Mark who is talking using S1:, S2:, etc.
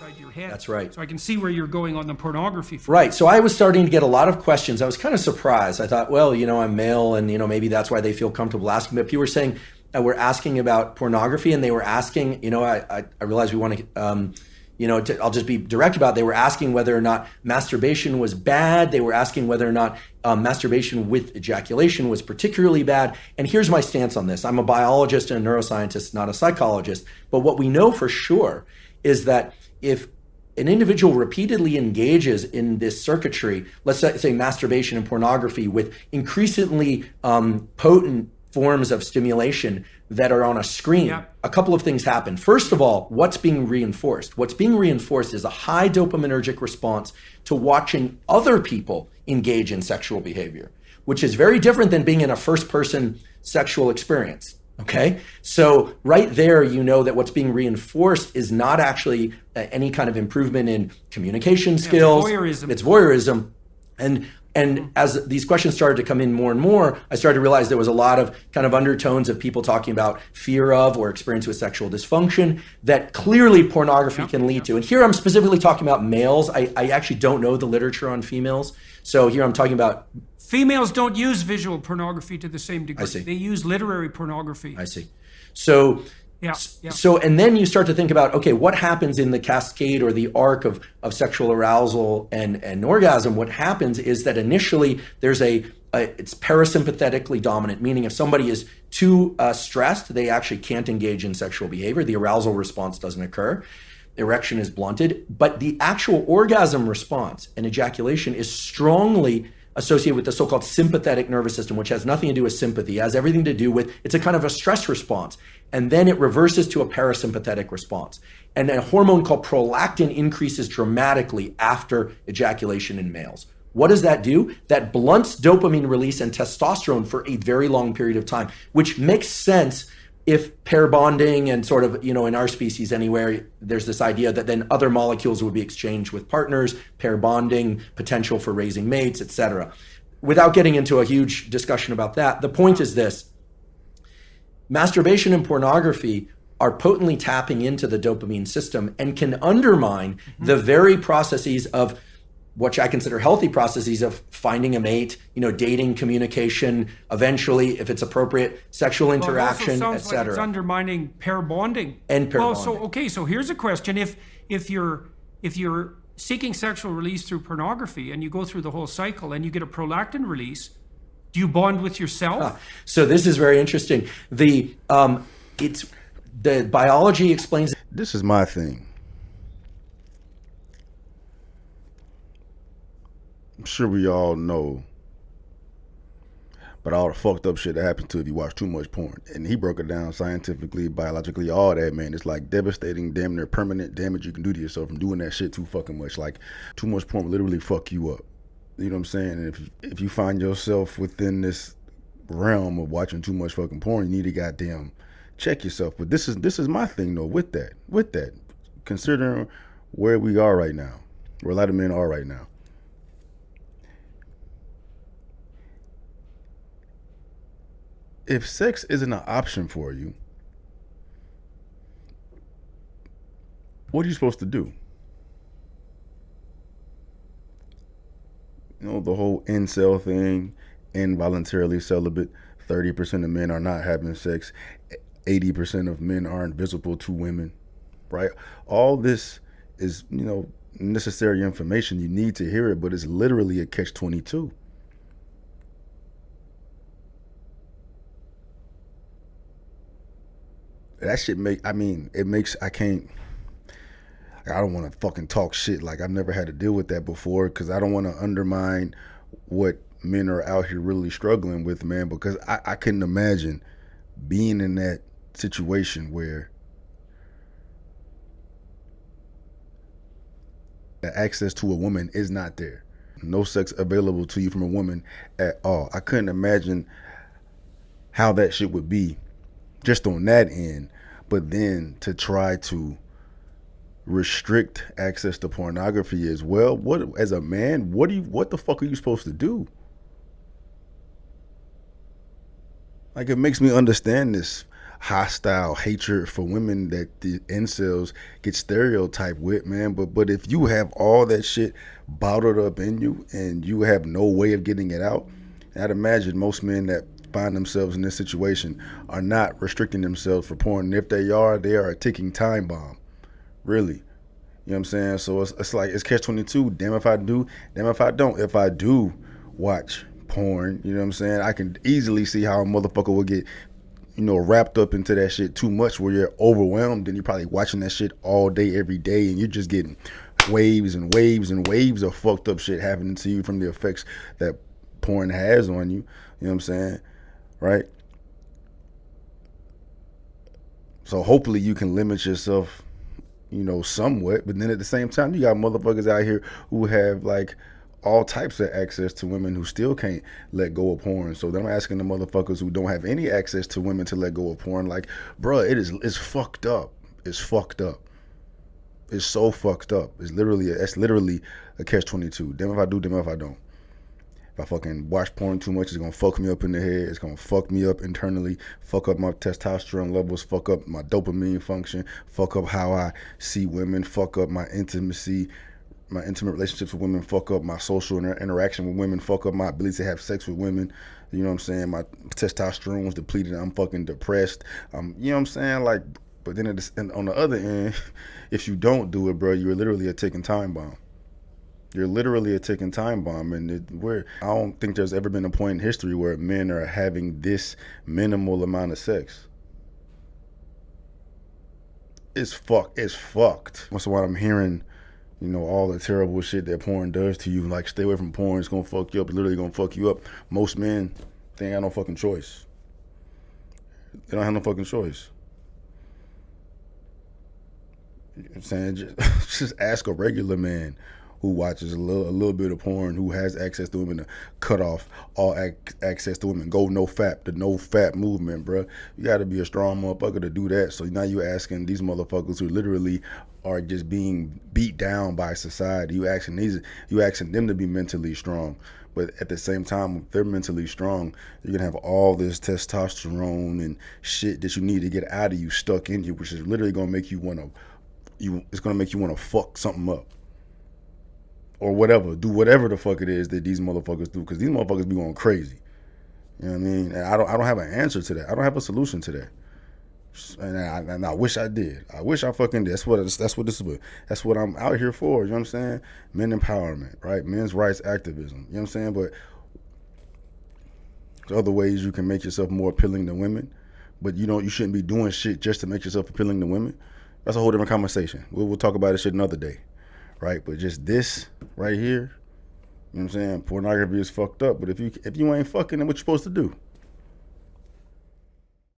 S1: inside your head.
S2: That's right.
S1: So I can see where you're going on the pornography front.
S2: Right. So I was starting to get a lot of questions. I was kind of surprised. I thought, well, I'm male and, maybe that's why they feel comfortable asking. But people were saying, were asking about pornography, and they were asking, I realized we want to, I'll just be direct about it. They were asking whether or not masturbation was bad. They were asking whether or not masturbation with ejaculation was particularly bad. And here's my stance on this. I'm a biologist and a neuroscientist, not a psychologist. But what we know for sure is that if an individual repeatedly engages in this circuitry, let's say masturbation and pornography with increasingly potent forms of stimulation that are on a screen, a couple of things happen. First of all, what's being reinforced? What's being reinforced is a high dopaminergic response to watching other people engage in sexual behavior, which is very different than being in a first-person sexual experience. Okay, so right there, that what's being reinforced is not actually any kind of improvement in communication skills. It's voyeurism. And as these questions started to come in more and more, I started to realize there was a lot of kind of undertones of people talking about fear of or experience with sexual dysfunction that clearly pornography can lead to. And here I'm specifically talking about males. I actually don't know the literature on females. So here I'm talking about...
S1: Females don't use visual pornography to the same degree.
S2: I see.
S1: They use literary pornography.
S2: I see. So... So, and then you start to think about, okay, what happens in the cascade or the arc of sexual arousal and orgasm? What happens is that initially there's it's parasympathetically dominant, meaning if somebody is too stressed, they actually can't engage in sexual behavior. The arousal response doesn't occur. Erection is blunted, but the actual orgasm response and ejaculation is strongly associated with the so-called sympathetic nervous system, which has nothing to do with sympathy. It has everything to do with, it's a kind of a stress response. And then it reverses to a parasympathetic response. And a hormone called prolactin increases dramatically after ejaculation in males. What does that do? That blunts dopamine release and testosterone for a very long period of time, which makes sense if pair bonding and sort of, in our species anywhere, there's this idea that then other molecules would be exchanged with partners, pair bonding, potential for raising mates, etc. Without getting into a huge discussion about that, the point is this. Masturbation and pornography are potently tapping into the dopamine system and can undermine the very processes of which I consider healthy processes of finding a mate, dating, communication, eventually, if it's appropriate, sexual interaction, etc.
S1: Like it's undermining pair bonding.
S2: And pair bonding.
S1: So here's a question: if you're seeking sexual release through pornography and you go through the whole cycle and you get a prolactin release, do you bond with yourself?
S2: So this is very interesting. The biology explains.
S3: This is my thing. I'm sure we all know, but all the fucked up shit that happens to if you watch too much porn. And he broke it down scientifically, biologically, all that, man. It's like devastating, damn near permanent damage you can do to yourself from doing that shit too fucking much. Like, too much porn will literally fuck you up. You know what I'm saying? And if you find yourself within this realm of watching too much fucking porn, you need to goddamn check yourself. But this is my thing though, with that, considering where we are right now, where a lot of men are right now. If sex isn't an option for you, what are you supposed to do? The whole incel thing, involuntarily celibate, 30% of men are not having sex, 80% of men aren't visible to women, right? All this is, necessary information. You need to hear it, but it's literally a catch-22. That shit I don't want to fucking talk shit. Like, I've never had to deal with that before because I don't want to undermine what men are out here really struggling with, man, because I couldn't imagine being in that situation where the access to a woman is not there. No sex available to you from a woman at all. I couldn't imagine how that shit would be just on that end, but then to try to restrict access to pornography as well. What, as a man, what the fuck are you supposed to do? Like, it makes me understand this. hostile hatred for women that the incels get stereotyped with, man. But if you have all that shit bottled up in you and you have no way of getting it out, I'd imagine most men that find themselves in this situation are not restricting themselves for porn. And if they are a ticking time bomb. Really. You know what I'm saying? So it's like, it's catch-22. Damn if I do, damn if I don't. If I do watch porn, you know what I'm saying, I can easily see how a motherfucker will get, wrapped up into that shit too much where you're overwhelmed and you're probably watching that shit all day, every day, and you're just getting waves and waves and waves of fucked up shit happening to you from the effects that porn has on you. You know what I'm saying? Right? So hopefully you can limit yourself, somewhat, but then at the same time, you got motherfuckers out here who have like all types of access to women who still can't let go of porn. So then I'm asking the motherfuckers who don't have any access to women to let go of porn, like, bruh, it's fucked up. It's fucked up. It's so fucked up. It's literally a catch-22. Damn if I do, damn if I don't. If I fucking watch porn too much, it's gonna fuck me up in the head. It's gonna fuck me up internally, fuck up my testosterone levels, fuck up my dopamine function, fuck up how I see women, fuck up my intimacy, my intimate relationships with women, fuck up my social interaction with women, fuck up my ability to have sex with women. You know what I'm saying? My testosterone's depleted. I'm fucking depressed. You know what I'm saying? Like, but then on the other end, if you don't do it, bro, you're literally a ticking time bomb. You're literally a ticking time bomb, and I don't think there's ever been a point in history where men are having this minimal amount of sex. It's fucked. That's why I'm hearing, all the terrible shit that porn does to you. Like, stay away from porn. It's gonna fuck you up. It's literally gonna fuck you up. Most men, they ain't got no fucking choice. They don't have no fucking choice. You know what I'm saying? Just ask a regular man who watches a little bit of porn, who has access to women, to cut off all access to women. Go no fap, the no fap movement, bro. You got to be a strong motherfucker to do that. So now you asking these motherfuckers who literally are just being beat down by society. You asking them to be mentally strong. But at the same time, if they're mentally strong, you're gonna have all this testosterone and shit that you need to get out of you stuck in you, which is literally gonna make you wanna fuck something up. Or whatever, do whatever the fuck it is that these motherfuckers do, because these motherfuckers be going crazy. You know what I mean? And I don't have an answer to that. I don't have a solution to that. And I wish I did. I wish I fucking did. That's what this is. That's what I'm out here for. You know what I'm saying? Men empowerment, right? Men's rights activism. You know what I'm saying? But there's other ways you can make yourself more appealing to women. But you shouldn't be doing shit just to make yourself appealing to women. That's a whole different conversation. We'll talk about this shit another day. Right, but just this right here, you know what I'm saying? Pornography is fucked up. But if you ain't fucking, then what you supposed to do?